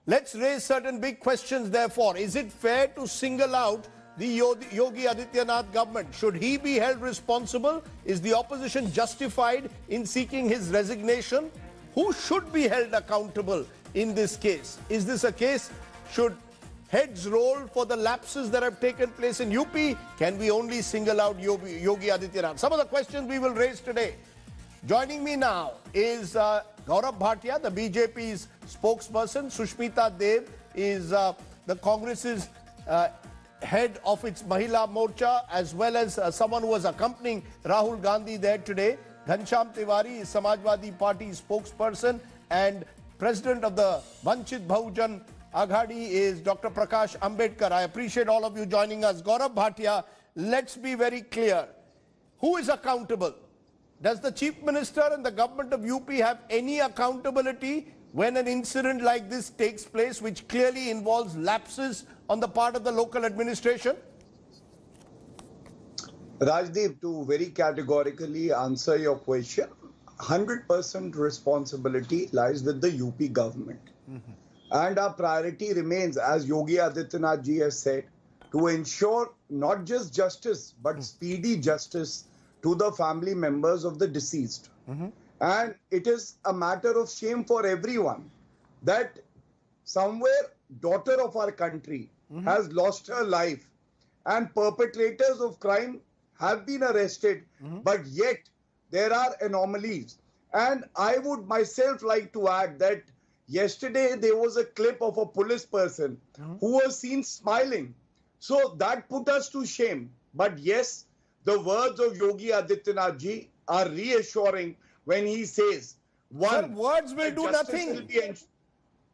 Let's raise certain big questions, therefore. Is it fair to single out the Yogi Adityanath government? Should he be held responsible? Is the opposition justified in seeking his resignation? Who should be held accountable in this case? Is this a case? Should heads roll for the lapses that have taken place in UP? Can we only single out Yogi Adityanath? Some of the questions we will raise today. Joining me now is Gaurav Bhatia, the BJP's spokesperson. Sushmita Dev is the Congress's head of its Mahila Morcha, as well as someone who was accompanying Rahul Gandhi there today. Ghanshyam Tiwari is Samajwadi Party spokesperson, and president of the Vanchit Bahujan Aghadi is Dr. Prakash Ambedkar. I appreciate all of you joining us. Gaurav Bhatia, let's be very clear. Who is accountable? Does the Chief Minister and the government of UP have any accountability when an incident like this takes place, which clearly involves lapses on the part of the local administration? Rajdeep, to very categorically answer your question, 100% responsibility lies with the UP government. And our priority remains, as Yogi Adityanath ji has said, to ensure not just justice, but speedy justice to the family members of the deceased. And it is a matter of shame for everyone that somewhere daughter of our country has lost her life and perpetrators of crime have been arrested, but yet there are anomalies. And I would myself like to add that yesterday there was a clip of a police person who was seen smiling. So that put us to shame. But yes, the words of Yogi Adityanath ji are reassuring when he says, one, sir, words will do nothing.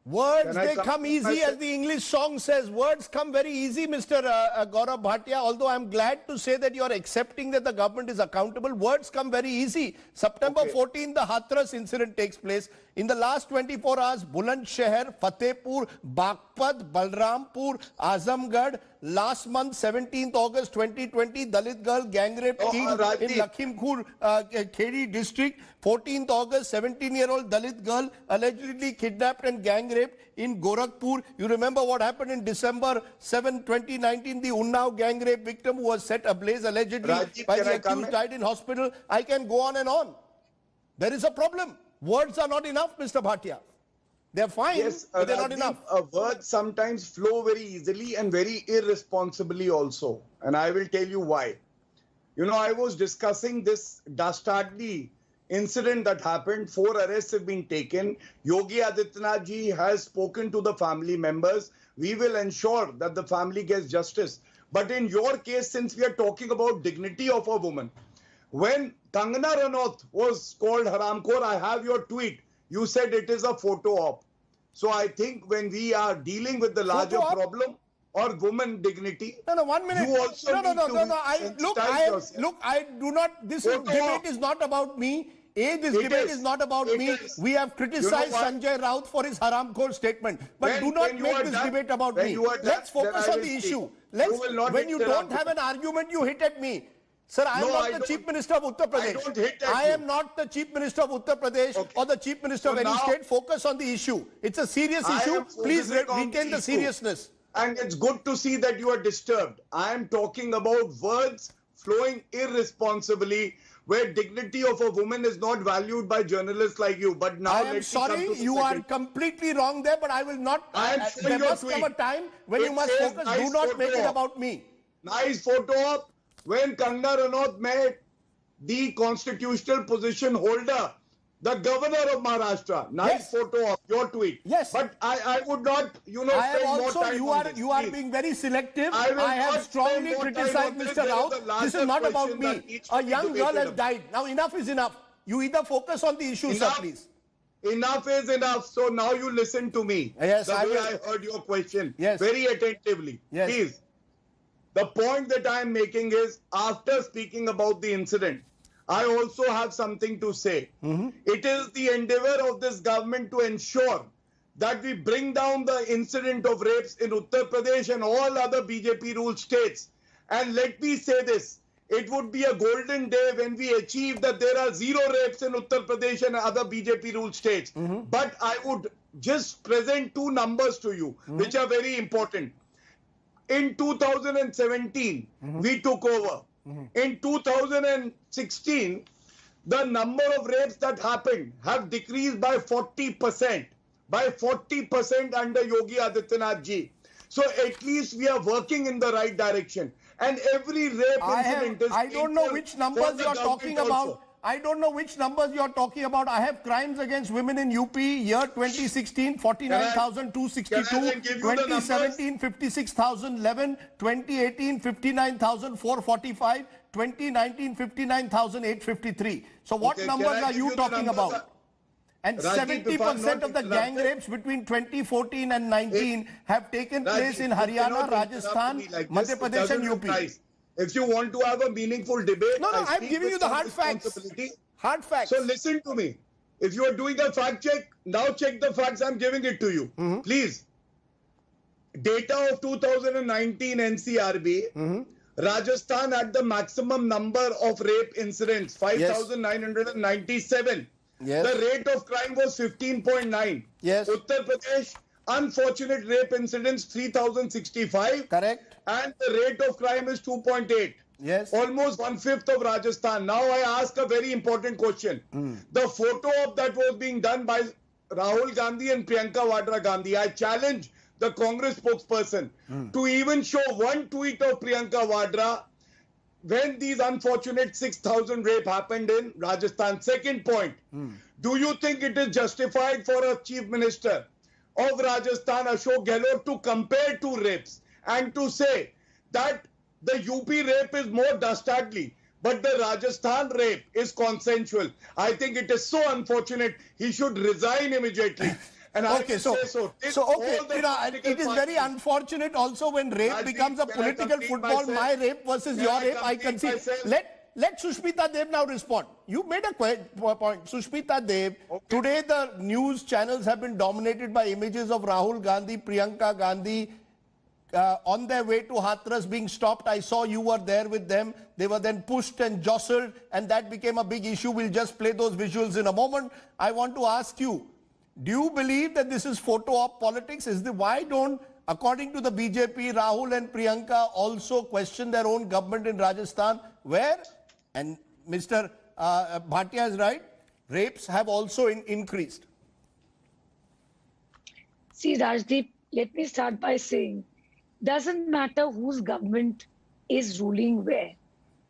Words, they come easy, as the English song says. Words come very easy, Mr. Gaurav Bhatia. Although I'm glad to say that you're accepting that the government is accountable. Words come very easy. September 14, the Hathras incident takes place. In the last 24 hours, Bulandshahr, Fatehpur, Baghpat, Balrampur, Azamgarh. Last month, 17th August 2020, Dalit girl gang rape killed in Lakhimpur, Kheri district. 14th August, 17-year-old Dalit girl allegedly kidnapped and gang raped in Gorakhpur. You remember what happened in December 7, 2019? The Unnao gang rape victim who was set ablaze allegedly by the accused died in hospital. I can go on and on. There is a problem. Words are not enough, Mr. Bhatia. They're fine, yes, but they're not enough. Words sometimes flow very easily and very irresponsibly also. And I will tell you why. You know, I was discussing this dastardly incident that happened. 4 arrests have been taken. Yogi Adityanath ji has spoken to the family members. We will ensure that the family gets justice. But in your case, since we are talking about dignity of a woman, when Kangana Ranaut was called Haramkhor, I have your tweet. You said it is a photo op. So I think when we are dealing with the larger problem or woman dignity, no, 1 minute. You also no. Look, I do not. This debate is not about me. This debate is not about me. We have criticized Sanjay Raut for his Haramkhor statement. But do not make this debate about me. Let's focus on the issue. When you don't have an argument, you hit at me. Sir, I am not the Chief Minister of Uttar Pradesh. I am not the Chief Minister of Uttar Pradesh or the Chief Minister of any state. Focus on the issue. It's a serious issue. Please retain the seriousness. And it's good to see that you are disturbed. I am talking about words flowing irresponsibly, where dignity of a woman is not valued by journalists like you. But now I am sorry, you are completely wrong there, but I will not. There must come a time when you must focus. Do not make it about me. Nice photo op. When Kangana Ranaut met the constitutional position holder, the governor of Maharashtra. Nice photo of your tweet. Yes. But I would not, spend more time on this. You are being very selective. I have strongly criticized Mr. Raut. This is not about me. A young girl has died. Now enough is enough. You either focus on the issue, sir, please. Enough is enough. So now you listen to me. Yes, I heard your question very attentively. Yes. Please. The point that I am making is, after speaking about the incident, I also have something to say. It is the endeavor of this government to ensure that we bring down the incident of rapes in Uttar Pradesh and all other BJP-ruled states. And let me say this, it would be a golden day when we achieve that there are 0 rapes in Uttar Pradesh and other BJP-ruled states. But I would just present two numbers to you, which are very important. In 2017, we took over. In 2016, the number of rapes that happened have decreased by 40%. By 40% under Yogi Adityanath ji. So at least we are working in the right direction. And every rape incident is... I don't know which numbers you're talking about. I don't know which numbers you're talking about. I have crimes against women in UP, year 2016, 49,262, 2017, 56,011, 2018, 59,445, 2019, 59,853. So what numbers are you talking about? And 70% of the gang rapes between 2014 and 19 have taken place in Haryana, Rajasthan, Madhya Pradesh and UP. If you want to have a meaningful debate, no, I'm giving you the hard facts. Hard facts. So listen to me. If you are doing a fact check, now check the facts. I'm giving it to you. Please. Data of 2019 NCRB. Rajasthan had the maximum number of rape incidents, 5,997. Yes. The rate of crime was 15.9. Yes. Uttar Pradesh, unfortunate rape incidents, 3,065. Correct. And the rate of crime is 2.8. Yes. Almost 1/5 of Rajasthan. Now I ask a very important question. The photo of that was being done by Rahul Gandhi and Priyanka Vadra Gandhi. I challenge the Congress spokesperson to even show one tweet of Priyanka Vadra when these unfortunate 6,000 rape happened in Rajasthan. Second point, do you think it is justified for a chief minister of Rajasthan, Ashok Gehlot, to compare two rapes and to say that the UP rape is more dastardly, but the Rajasthan rape is consensual? I think it is so unfortunate. He should resign immediately. And okay, it is very unfortunate also when rape becomes a political football. My rape versus your rape, I concede. Let Sushmita Dev now respond. You made a point. Sushmita Dev, today the news channels have been dominated by images of Rahul Gandhi, Priyanka Gandhi on their way to Hathras being stopped. I saw you were there with them. They were then pushed and jostled, and that became a big issue. We'll just play those visuals in a moment. I want to ask you, do you believe that this is photo op politics? Why don't, according to the BJP, Rahul and Priyanka also question their own government in Rajasthan, where, and Mr. Bhatia is right, rapes have also increased? See, Rajdeep, let me start by saying, doesn't matter whose government is ruling where.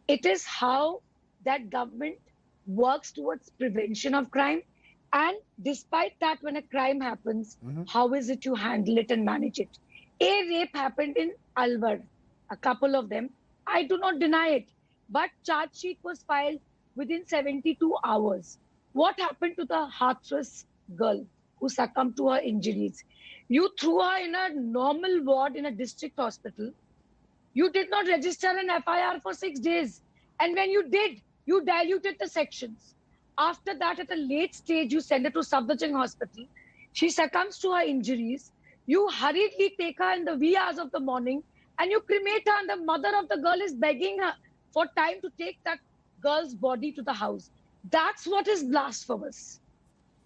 It is how that government works towards prevention of crime. And despite that, when a crime happens, how is it you handle it and manage it? A rape happened in Alwar, a couple of them. I do not deny it. But charge sheet was filed within 72 hours. What happened to the Hathras girl who succumbed to her injuries? You threw her in a normal ward in a district hospital. You did not register an FIR for 6 days. And when you did, you diluted the sections. After that, at a late stage, you send her to Safdarjung Hospital. She succumbs to her injuries. You hurriedly take her in the wee hours of the morning and you cremate her, and the mother of the girl is begging her for time to take that girl's body to the house. That's what is blasphemous.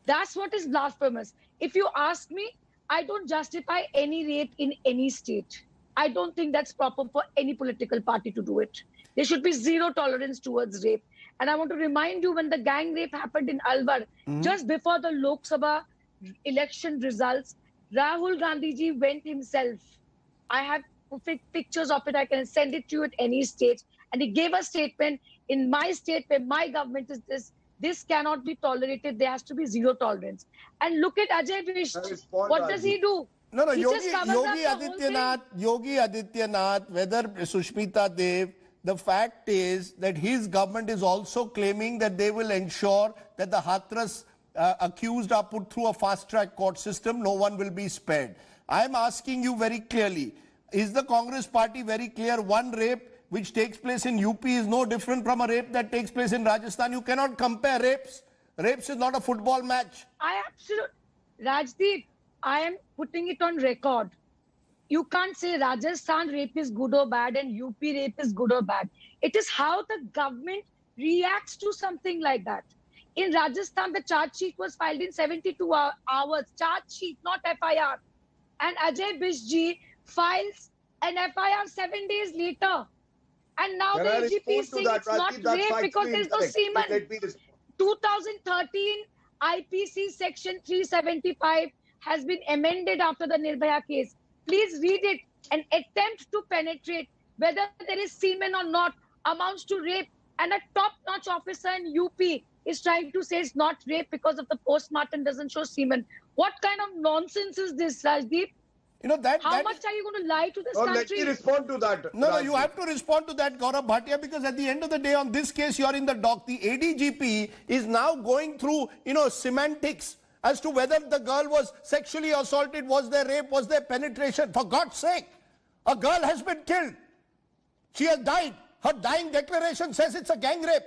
That's what is blasphemous. If you ask me, I don't justify any rape in any state. I don't think that's proper for any political party to do it. There should be zero tolerance towards rape. And I want to remind you, when the gang rape happened in Alwar, just before the Lok Sabha election results, Rahul Gandhi ji went himself. I have pictures of it. I can send it to you at any stage. And he gave a statement, in my state where my government is this cannot be tolerated. There has to be zero tolerance. And look at Ajay Visht. What does he do? No, Yogi Adityanath, whether Sushmita Dev, the fact is that his government is also claiming that they will ensure that the Hathras accused are put through a fast-track court system. No one will be spared. I am asking you very clearly, is the Congress party very clear? One rape which takes place in UP is no different from a rape that takes place in Rajasthan. You cannot compare rapes. Rapes is not a football match. Rajdeep, I am putting it on record. You can't say Rajasthan rape is good or bad and UP rape is good or bad. It is how the government reacts to something like that. In Rajasthan, the charge sheet was filed in 72 hours. Charge sheet, not FIR. And Ajay Bishji files an FIR 7 days later. And now Can the I AGP respond is to saying that, it's not Rajdeep? That's rape because factually there's no incorrect. semen. Let me respond. 2013 IPC section 375 has been amended after the Nirbhaya case. Please read it. An attempt to penetrate whether there is semen or not amounts to rape. And a top-notch officer in UP is trying to say it's not rape because of the postmortem doesn't show semen. What kind of nonsense is this, Rajdeep? You know, How much are you going to lie to this No, let country? me respond to that. No, Rajdeep. you have to respond to that, Gaurav Bhatia, because at the end of the day, on this case, you are in the dock. The ADGP is now going through, semantics as to whether the girl was sexually assaulted, was there rape, was there penetration. For God's sake, a girl has been killed. She has died. Her dying declaration says it's a gang rape.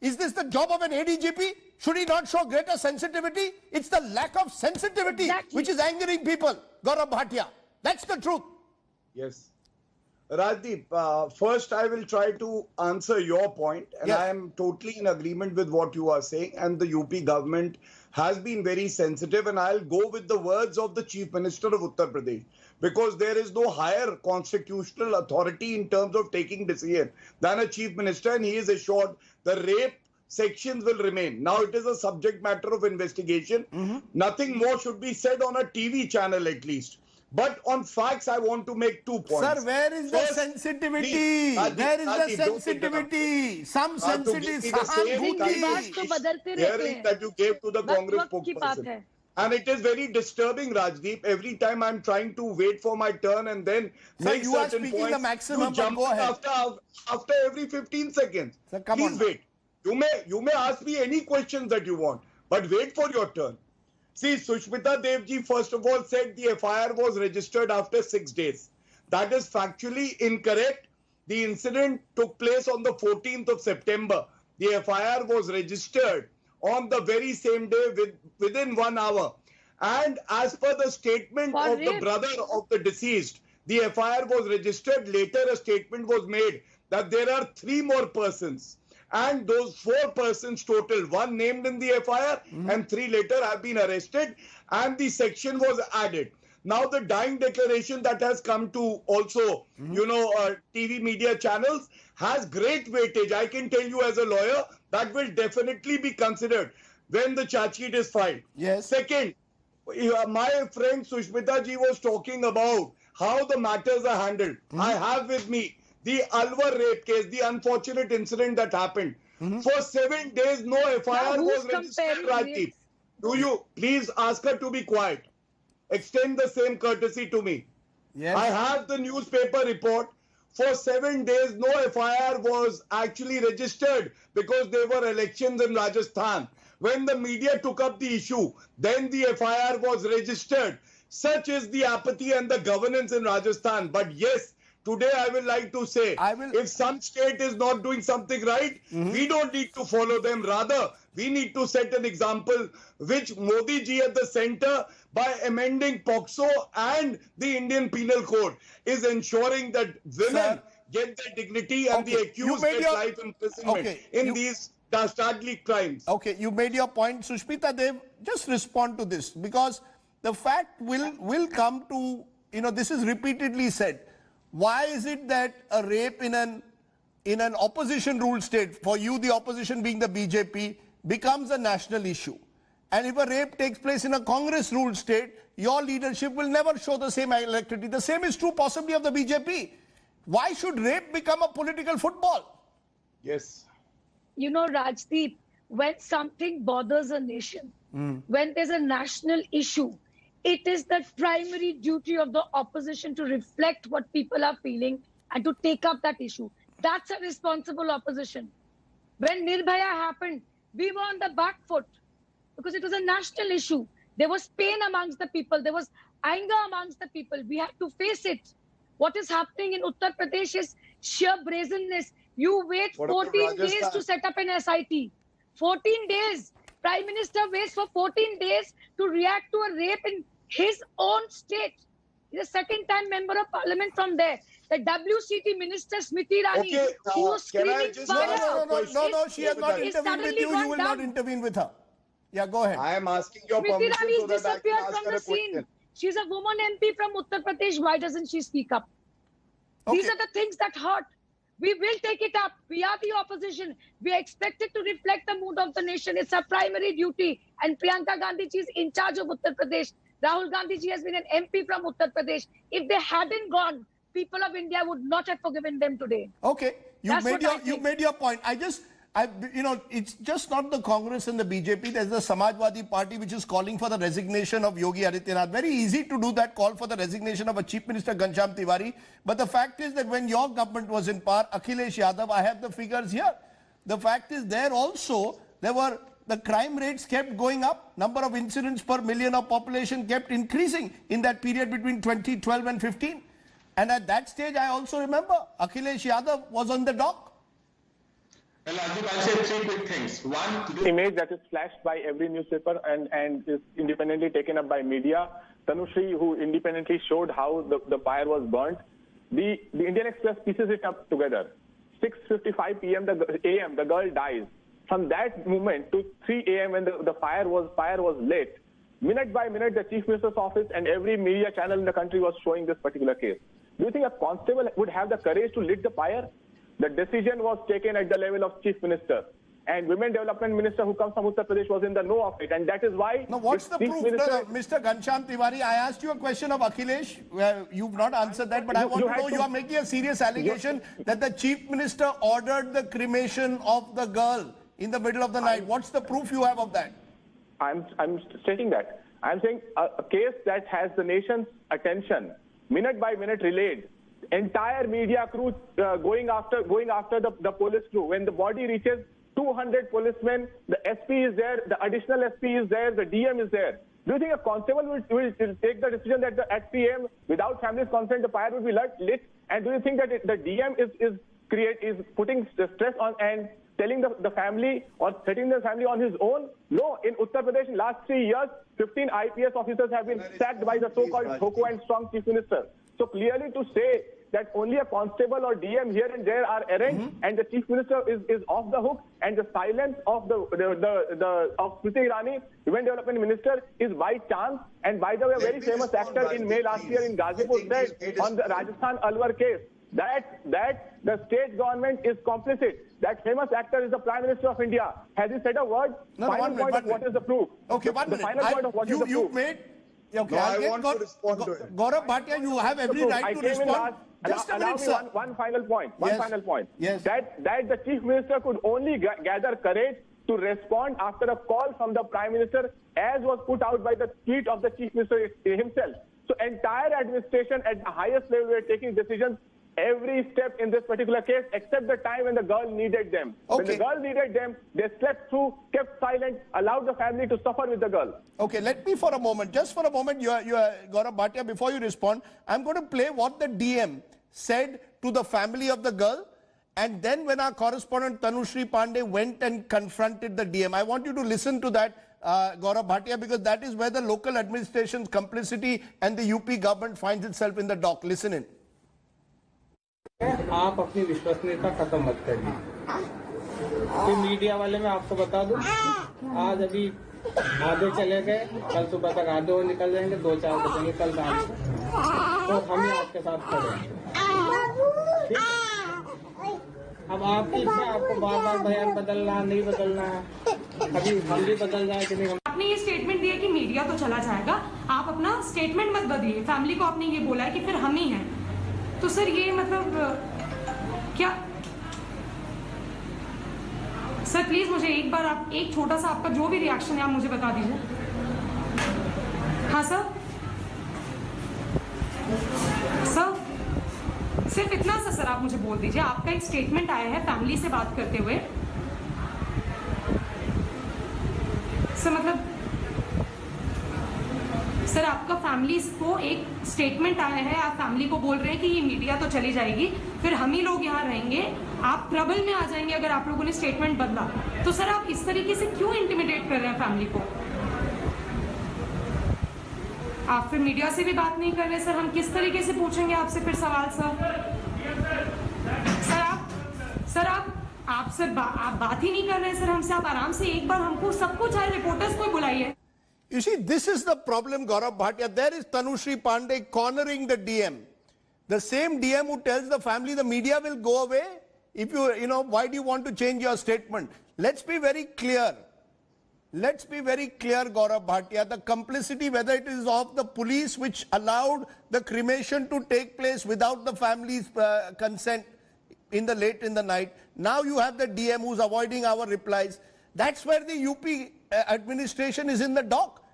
Is this the job of an ADGP? Should he not show greater sensitivity? It's the lack of sensitivity which is angering people, Gaurav Bhatia. That's the truth. Yes. Rajdeep, first I will try to answer your point, and Yes. I am totally in agreement with what you are saying, and the UP government has been very sensitive, and I'll go with the words of the Chief Minister of Uttar Pradesh, because there is no higher constitutional authority in terms of taking decision than a Chief Minister, and he is assured the rape sections will remain. Now it is a subject matter of investigation. Nothing more should be said on a TV channel at least. But on facts, I want to make 2 points. Sir, where is the First, sensitivity? please, Rajdeep, Where is the Rajdeep, don't sensitivity? Some to give sensitivity, me the same Sahabhuti. तो बदलते रहते hearing हैं। that you gave to the वक्त Congress वक्त की बात spokesperson. है। And it is very disturbing, Rajdeep. Every time I'm trying to wait for my turn and then Sir, make you are certain speaking points, the maximum, you but jump go ahead. after every 15 seconds. Sir, come Please on. wait. You may ask me any questions that you want, but wait for your turn. See, Sushmita Devji, first of all, said the FIR was registered after 6 days. That is factually incorrect. The incident took place on the 14th of September. The FIR was registered on the very same day within 1 hour. And as per the statement For of the rape. brother of the deceased, the FIR was registered. Later, a statement was made that there are 3 more persons. And those 4 persons total, 1 named in the FIR and 3 later have been arrested, and the section was added. Now the dying declaration that has come to also, TV media channels has great weightage. I can tell you as a lawyer, that will definitely be considered when the charge sheet is filed. Yes. Second, my friend Sushmita ji was talking about how the matters are handled. I have with me the Alwar rape case, the unfortunate incident that happened. For 7 days, no FIR who's was registered, comparing Rajdeep. rapes? Do you please ask her to be quiet? Extend the same courtesy to me. Yes. I have the newspaper report. For 7 days, no FIR was actually registered because there were elections in Rajasthan. When the media took up the issue, then the FIR was registered. Such is the apathy and the governance in Rajasthan. But yes, today I will like to say, if some state is not doing something right, we don't need to follow them. Rather, we need to set an example, which Modi ji at the center, by amending POCSO and the Indian Penal Code, is ensuring that women get their dignity and the accused get life imprisonment in these dastardly crimes. Okay, you made your point, Sushmita Dev. Just respond to this, because the fact will come to, this is repeatedly said. Why is it that a rape in an opposition ruled state, for you the opposition being the BJP, becomes a national issue? And if a rape takes place in a Congress ruled state, your leadership will never show the same electricity. The same is true possibly of the BJP. Why should rape become a political football? Yes. Rajdeep, when something bothers a nation, when there's a national issue, it is the primary duty of the opposition to reflect what people are feeling and to take up that issue. That's a responsible opposition. When Nirbhaya happened, we were on the back foot because it was a national issue. There was pain amongst the people. There was anger amongst the people. We have to face it. What is happening in Uttar Pradesh is sheer brazenness. You wait 14 days to set up an SIT. 14 days. Prime Minister waits for 14 days to react to a rape in his own state. He's a second-time member of parliament from there. The WCT minister Smriti Irani, Okay, who was can I screaming just- fire. No, she has not is intervened with suddenly you. You gone will not down. intervene with her. Yeah, go ahead. I am asking your Smriti permission Irani so that I can disappeared ask from her the a scene. question. She's a woman MP from Uttar Pradesh. Why doesn't she speak up? These Okay. are the things that hurt. We will take it up. We are the opposition. We are expected to reflect the mood of the nation. It's our primary duty. And Priyanka Gandhi ji is in charge of Uttar Pradesh. Rahul Gandhi ji has been an MP from Uttar Pradesh. If they hadn't gone, people of India would not have forgiven them today. Okay, That's what I you think. made your point. It's just not the Congress and the BJP. There's the Samajwadi Party which is calling for the resignation of Yogi Adityanath. Very easy to do that call for the resignation of a Chief Minister Ghanshyam Tiwari. But the fact is that when your government was in power, Akhilesh Yadav, I have the figures here. The fact is there also, the crime rates kept going up. Number of incidents per million of population kept increasing in that period between 2012 and 15. And at that stage, I also remember Akhilesh Yadav was on the dock. Well, Rajiv, I'll say three quick things. One, image that is flashed by every newspaper and is independently taken up by media. Tanushri, who independently showed how the fire was burnt. The Indian Express pieces it up together. 6:55 p.m. the girl dies. From that moment to 3 a.m. when the fire was lit, minute by minute the Chief Minister's office and every media channel in the country was showing this particular case. Do you think a constable would have the courage to lit the fire? The decision was taken at the level of Chief Minister. And Women Development Minister who comes from Uttar Pradesh was in the know of it. And that is why... Now, what's the proof? Mr. Ghanshyam Tiwari, I asked you a question of Akhilesh. You've not answered that, but I want to know, you are making a serious allegation that the Chief Minister ordered the cremation of the girl in the middle of the night. What's the proof you have of that? I'm stating that. I'm saying a case that has the nation's attention, minute by minute relayed, entire media crew going after the police crew. When the body reaches 200 policemen, the SP is there, the additional SP is there, the DM is there. Do you think a constable will take the decision that at 3 a.m. without family's consent the fire will be lit? And do you think that the DM is putting stress on and telling the family or setting the family on his own? No, in Uttar Pradesh in last 3 years, 15 IPS officers have been sacked by the so-called Thoko and Strong Chief Minister. So clearly to say that only a constable or DM here and there are errant and the Chief Minister is off the hook, and the silence of of Smriti Irani, Women Development Minister, is by chance. And by the way, a very famous actor in May last year in Gazipur said on the Rajasthan Alwar case that the state government is complicit. That famous actor is the Prime Minister of India. Has he said a word? No, final point of what is the proof? Okay, 1 minute. The final point of what is the proof? You've made... Okay, No, I want to respond to it. Gaurav Bhatia, you have every right to respond. Just a minute, sir. One final point. Yes. That the Chief Minister could only gather courage to respond after a call from the Prime Minister, as was put out by the tweet of the Chief Minister himself. So entire administration at the highest level were taking decisions every step in this particular case, except the time when the girl needed them. Okay. When the girl needed them, they slept through, kept silent, allowed the family to suffer with the girl. Okay, let me for a moment, just for a moment, you are Gaurav Bhatia, before you respond, I'm going to play what the DM said to the family of the girl, and then when our correspondent Tanushri Pandey went and confronted the DM. I want you to listen to that, Gaurav Bhatia, because that is where the local administration's complicity and the UP government finds itself in the dock. Listen in. आप अपनी विश्वसनीयता खत्म मत करिए। तो media वाले मैं आपको बता दूं, आज अभी आधे चले गए, कल सुबह तक आधे और निकल जाएंगे, 2-4 बचेंगे कल शाम को, तो हम ही आपके साथ खड़े हैं। अब आपकी इच्छा, आपको बार-बार बयान बदलना नहीं बदलना है, अभी हम भी बदल जाए कि नहीं। आपने ये स्टेटमेंट दिया कि मीडिया तो चला जाएगा, आप अपना स्टेटमेंट मत बदलिए। फैमिली को आपने ये बोला है कि फिर हम ही हैं, तो सर ये मतलब क्या? सर प्लीज मुझे एक बार आप एक छोटा सा आपका जो भी रिएक्शन है आप मुझे बता दीजिए। हाँ सर, सिर्फ इतना सा सर आप मुझे बोल दीजिए। आपका एक स्टेटमेंट आया है फैमिली से बात करते हुए, सर मतलब सर आपका फैमिली को एक स्टेटमेंट आया है, आप फैमिली को बोल रहे हैं कि ये मीडिया तो चली जाएगी, फिर हम ही लोग यहाँ रहेंगे, आप ट्रबल में आ जाएंगे अगर आप लोगों ने स्टेटमेंट बदला। तो सर आप इस तरीके से क्यों इंटिमिडेट कर रहे हैं फैमिली को? आप फिर मीडिया से भी बात नहीं कर रहे सर, हम किस तरीके से पूछेंगे आपसे फिर सवाल सर आप बात ही नहीं कर रहे सर हमसे। आप आराम से एक बार हमको सबको चाहे रिपोर्टर्स को बुलाइए। You see, this is the problem, Gaurav Bhatia. There is Tanushree Pandey cornering the DM. The same DM who tells the family the media will go away. If why do you want to change your statement? Let's be very clear. Let's be very clear, Gaurav Bhatia. The complicity, whether it is of the police which allowed the cremation to take place without the family's consent late in the night. Now you have the DM who's avoiding our replies. That's where the UP administration is in the dock.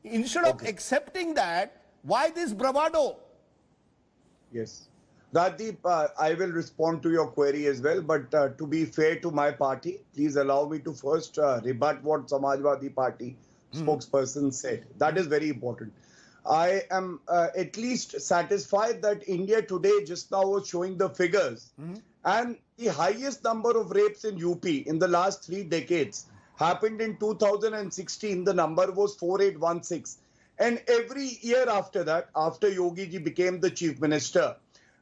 Instead of accepting that, why this bravado? Yes. Rajdeep, I will respond to your query as well, but to be fair to my party, please allow me to first rebut what Samajwadi Party spokesperson said. That is very important. I am at least satisfied that India Today just now was showing the figures, and the highest number of rapes in UP in the last 3 decades happened in 2016. The number was 4816. And every year after that, after Yogi ji became the chief minister,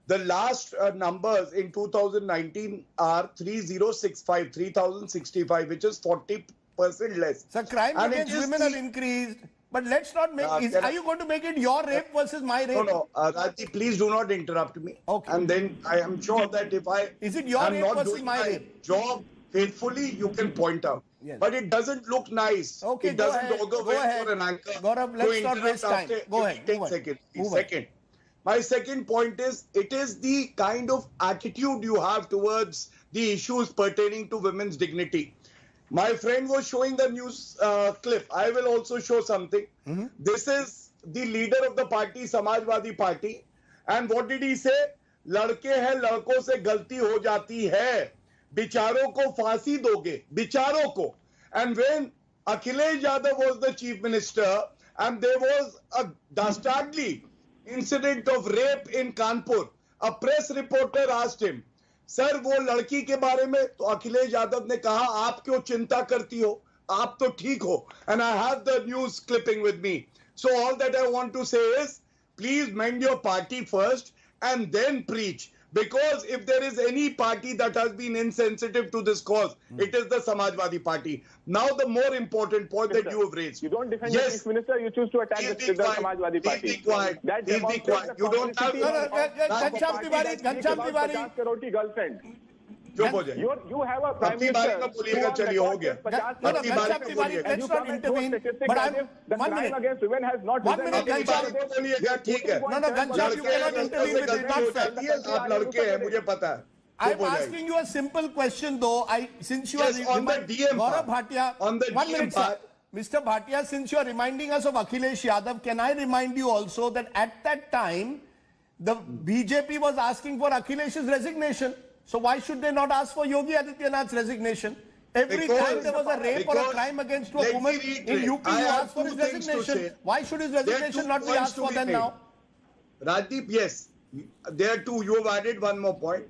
the last numbers in 2019 are 3065, which is 40% less. So crime against women have increased. But let's not make, are you going to make it your rape versus my rape? No, Rajdeep, please do not interrupt me. Okay. And then I am sure that if I is it your rape versus my rape? Job faithfully, you can point out. Yes. But it doesn't look nice. Okay, it doesn't augur well for an anchor. Gaurav, let's not waste time. Go ahead. Second. My second point is, it is the kind of attitude you have towards the issues pertaining to women's dignity. My friend was showing the news clip. I will also show something. This is the leader of the party, Samajwadi Party. And what did he say? लड़के हैं, लड़कों से गलती हो जाती है. बिचारों को फांसी दोगे. बिचारों को. And when Akhilesh Yadav was the chief minister, and there was a dastardly incident of rape in Kanpur, a press reporter asked him, sir वो लड़की के बारे में, तो अखिलेश यादव ने कहा आप क्यों चिंता करती हो, आप तो ठीक हो. And I have the news clipping with me. So all that I want to say is, please mend your party first and then preach. Because if there is any party that has been insensitive to this cause, it is the Samajwadi Party. Now the more important point that you have raised. You don't defend the chief minister, you choose to attack the Samajwadi Party. Please be quiet. Please be quiet. You don't have... Ghanshyam Tiwari Karoti girlfriend. You have a prime minister. Ghanshyam Tiwari, let's not intervene. But the crime against women has not. 1 minute, Ghanshyam. No, Ghanshyam, you cannot intervene with it. Not fair. आप लड़के हैं, मुझे पता है. I'm asking you a simple question, though. Since you are on the DM Gaurav Bhatia, on the 1 DM minute, part. Mr. Bhatia, since you are reminding us of Akhilesh Yadav, can I remind you also that at that time, the BJP was asking for Akhilesh's resignation. So why should they not ask for Yogi Adityanath's resignation? Every time there was a rape or a crime against a woman in UP, you asked for his resignation. Why should his resignation not be asked for then now? Rajdeep, yes. There too, you have added one more point.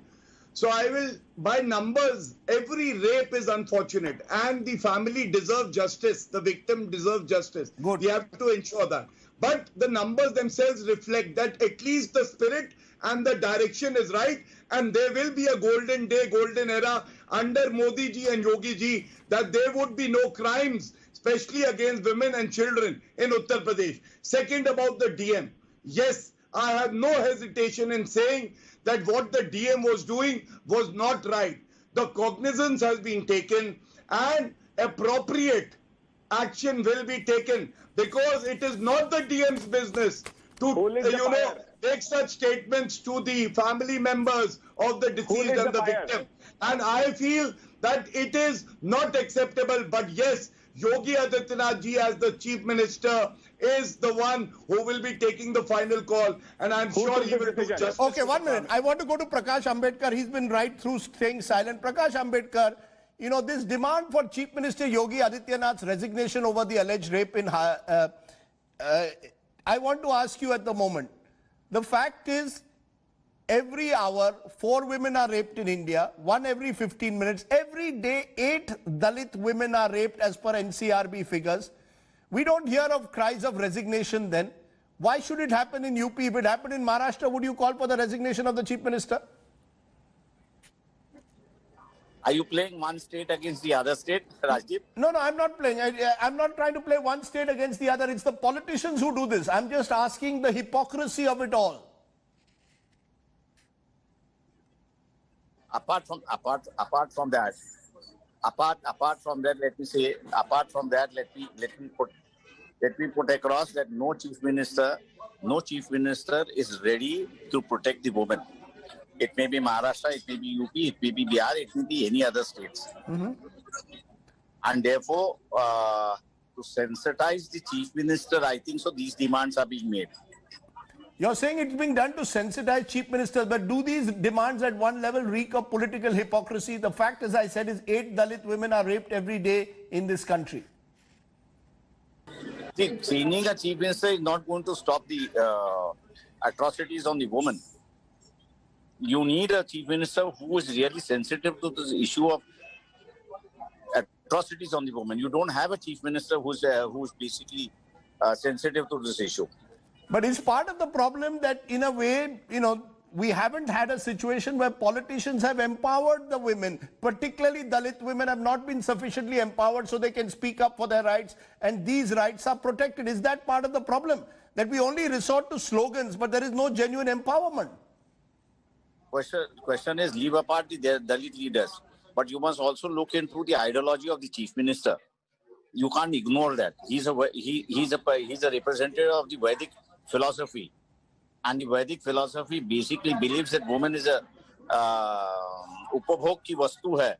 So I will, by numbers, every rape is unfortunate and the family deserves justice. The victim deserves justice. Good. We have to ensure that. But the numbers themselves reflect that at least the spirit and the direction is right, and there will be a golden day, golden era under Modi ji and Yogi ji, that there would be no crimes, especially against women and children in Uttar Pradesh. Second, about the DM. Yes, I have no hesitation in saying that what the DM was doing was not right. The cognizance has been taken and appropriate action will be taken, because it is not the DM's business to, make such statements to the family members of the deceased and the victim. And I feel that it is not acceptable. But yes, Yogi Adityanath ji as the chief minister is the one who will be taking the final call, and I'm sure he will do justice. Okay, 1 minute. I want to go to Prakash Ambedkar. He's been right through staying silent. Prakash Ambedkar, this demand for Chief Minister Yogi Adityanath's resignation over the alleged rape in I want to ask you at the moment. The fact is, every hour, 4 women are raped in India, 1 every 15 minutes. Every day, 8 Dalit women are raped as per NCRB figures. We don't hear of cries of resignation then. Why should it happen in UP? If it happened in Maharashtra, would you call for the resignation of the Chief Minister? Are you playing one state against the other state, Rajdeep? No, I'm not playing. I'm not trying to play one state against the other. It's the politicians who do this. I'm just asking the hypocrisy of it all. Apart from that, let me say, let me put across that no chief minister is ready to protect the women. It may be Maharashtra, it may be UP, it may be Bihar, it may be any other states. And therefore, to sensitize the chief minister, I think so these demands are being made. You're saying it's being done to sensitize chief ministers, but do these demands at one level reek of political hypocrisy? The fact, as I said, is 8 Dalit women are raped every day in this country. See, changing a chief minister is not going to stop the atrocities on the woman. You need a chief minister who is really sensitive to this issue of atrocities on the woman. You don't have a chief minister who's basically sensitive to this issue. But it's part of the problem that, in a way, we haven't had a situation where politicians have empowered the women. Particularly Dalit women have not been sufficiently empowered so they can speak up for their rights, and these rights are protected. Is that part of the problem? That we only resort to slogans, but there is no genuine empowerment? Question is, leave apart the Dalit leaders, but you must also look into the ideology of the chief minister. You can't ignore that. He's a representative of the Vedic philosophy, and the Vedic philosophy basically believes that woman is a upabhog ki vastu hai.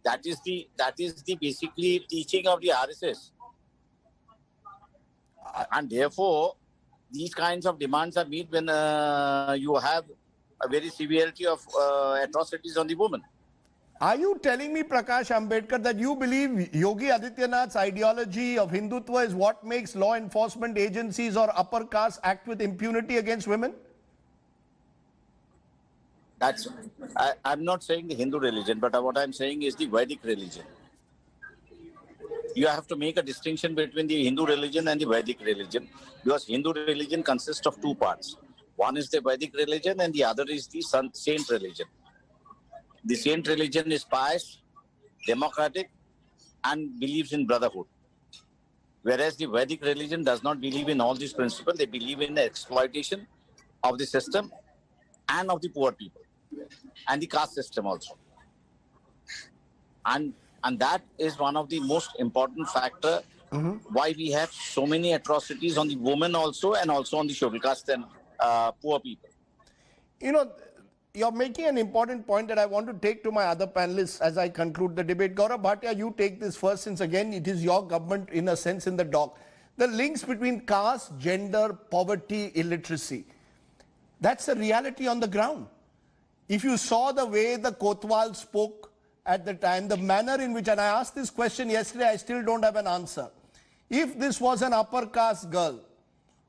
That is the basically teaching of the RSS, and therefore these kinds of demands are made when you have a very severity of atrocities on the woman. Are you telling me, Prakash Ambedkar, that you believe Yogi Adityanath's ideology of Hindutva is what makes law enforcement agencies or upper caste act with impunity against women? I'm not saying the Hindu religion, but what I'm saying is the Vedic religion. You have to make a distinction between the Hindu religion and the Vedic religion, because Hindu religion consists of 2 parts. One is the Vedic religion and the other is the saint religion. The saint religion is pious, democratic, and believes in brotherhood. Whereas the Vedic religion does not believe in all these principles. They believe in the exploitation of the system and of the poor people, and the caste system also. And that is one of the most important factor why we have so many atrocities on the women also, and also on the scheduled caste and poor people. You're making an important point that I want to take to my other panelists as I conclude the debate. Gaurav Bhatia, you take this first, since again it is your government in a sense in the dock. The links between caste, gender, poverty, illiteracy. That's a reality on the ground. If you saw the way the Kotwal spoke at the time, the manner in which, and I asked this question yesterday, I still don't have an answer. If this was an upper caste girl,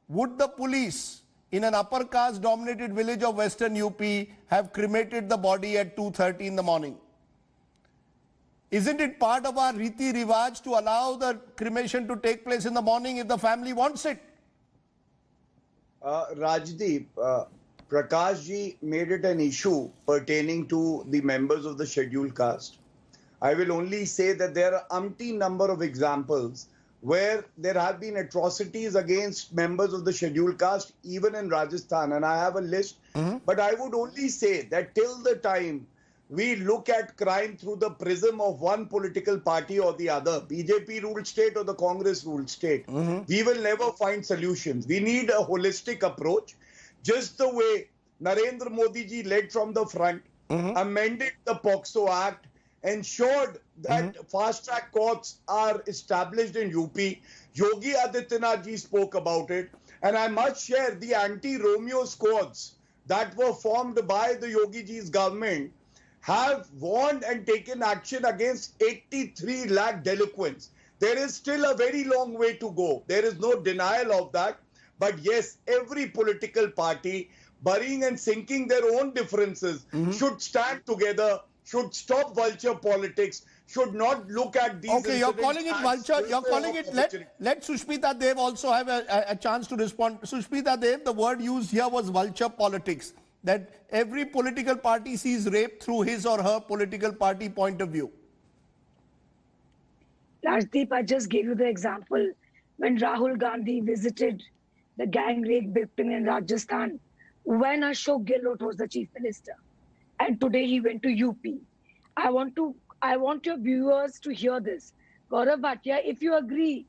would the police in an upper caste dominated village of Western UP have cremated the body at 2:30 in the morning? Isn't it part of our Riti Rivaj to allow the cremation to take place in the morning if the family wants it? Rajdeep, Prakash ji made it an issue pertaining to the members of the scheduled caste. I will only say that there are umpteen number of examples where there have been atrocities against members of the scheduled caste, even in Rajasthan, and I have a list. But I would only say that till the time we look at crime through the prism of one political party or the other, BJP ruled state or the Congress ruled state, we will never find solutions. We need a holistic approach, just the way Narendra Modi ji led from the front, amended the POCSO Act, ensured that fast-track courts are established in UP. Yogi Adityanath ji spoke about it. And I must share the anti-Romeo squads that were formed by the Yogi ji's government have warned and taken action against 83 lakh delinquents. There is still a very long way to go. There is no denial of that. But yes, every political party, burying and sinking their own differences, should stand together, should stop vulture politics, should not look at these. Okay, you're calling it incidents vulture. as You're calling it. opportunity. Let Sushmita Dev also have a chance to respond. Sushmita Dev, the word used here was vulture politics. That every political party sees rape through his or her political party point of view. Rajdeep, I just gave you the example when Rahul Gandhi visited the gang rape victim in Rajasthan when Ashok Gehlot was the chief minister, and today he went to UP. I want your viewers to hear this. Gaurav Bhatia, if you agree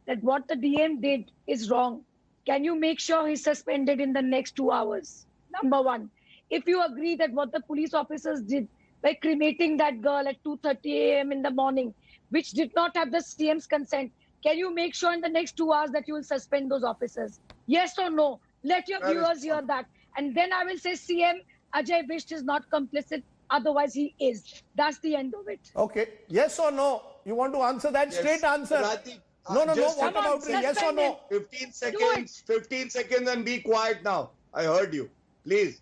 that what the DM did is wrong, can you make sure he's suspended in the next 2 hours? Number one. If you agree that what the police officers did by cremating that girl at 2:30 a.m. in the morning, which did not have the CM's consent, can you make sure in the next 2 hours that you will suspend those officers? Yes or no? Let your viewers hear that. And then I will say CM Ajay Visht is not complicit. Otherwise, he is. That's the end of it. Okay. Yes or no? You want to answer that? Yes. Straight answer. Rajdeep, No. just What about it? Yes or no? 15 seconds. 15 seconds and be quiet now. I heard you. Please.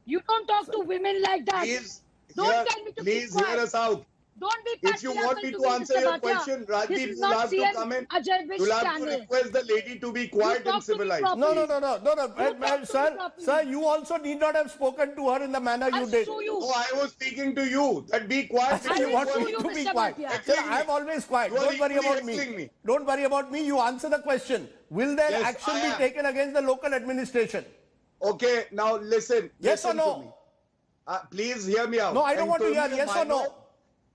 You don't talk to women like that. Please, Don't tell me to be please quiet. hear us out. Don't be If you want me to answer your question, Rajdeep, is you'll not have to CM come in. Ajay Visht You'll have to channel. request the lady to be quiet talk and to me civilized. properly. No. You talk to me Sir, properly. you also need not have spoken to her in the manner you I'll did. sue you. Oh, I was speaking to you. That be quiet. You will want sue me you, to be Mr. quiet. Bhatia. Sir, I'm always quiet. You are Don't worry equally about me. heckling me. Don't worry about me. You answer the question. Will there Yes, action I be am. taken against the local administration? Okay, now listen. Yes or listen no? to me. Please hear me out. No, I don't want to hear yes or no.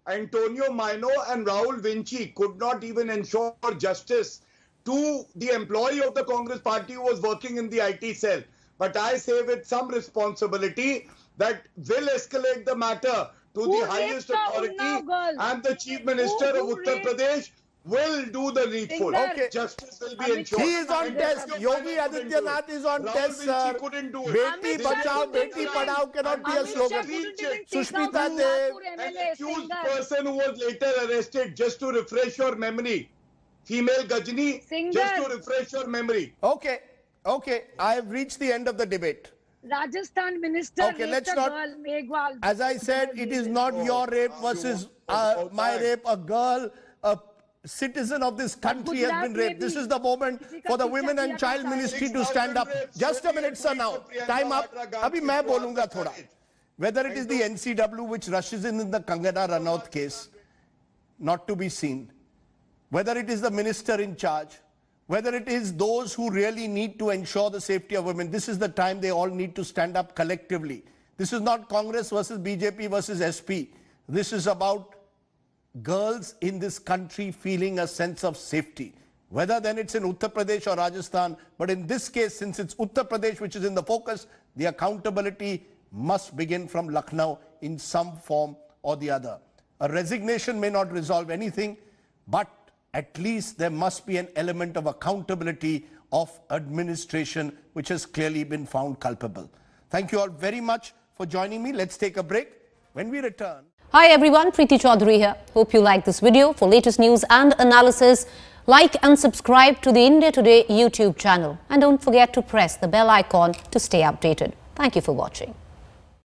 Antonio Maino and Rahul Vinci could not even ensure justice to the employee of the Congress party who was working in the IT cell. But I say with some responsibility that will escalate the matter to Who the highest raped the authority, Unnao girl? and the Chief Minister Who of Uttar raped- Pradesh will do the needful. Singer. Okay. Justice will be Amit ensured. He is on And test. Antonio Yogi Maino couldn't do it. Adityanath is on Rahul test, Vinci sir. couldn't do it. Beti Amit Shah bachao, couldn't beti do it. padhao cannot be a Amit Shah slogan. couldn't even take Sushmita out Dev. Nagpur An MLA, accused Singer. person who was later arrested, just to refresh your memory. Female Gajni, Singer. just to refresh your memory. Okay. I have reached the end of the debate. Rajasthan minister Okay, raped let's a not- girl, Meghwal. As I said, it is not your rape versus my rape. A girl, a citizen of this country has been raped. This is the moment for the Women and Child Ministry to stand up. Just a minute, sir, now. Time up. Abhi main bolunga thoda. Whether it is the NCW which rushes in the Kangana Ranaut case, not to be seen. Whether it is the minister in charge, whether it is those who really need to ensure the safety of women, this is the time they all need to stand up collectively. This is not Congress versus BJP versus SP. This is about girls in this country feeling a sense of safety. Whether then it's in Uttar Pradesh or Rajasthan, but in this case, since it's Uttar Pradesh which is in the focus, the accountability must begin from Lucknow in some form or the other. A resignation may not resolve anything, but at least there must be an element of accountability of administration which has clearly been found culpable. Thank you all very much for joining me. Let's take a break. When we return... Hi everyone, Preeti Chaudhary here. Hope you like this video. For latest news and analysis, like and subscribe to the India Today YouTube channel. And don't forget to press the bell icon to stay updated. Thank you for watching.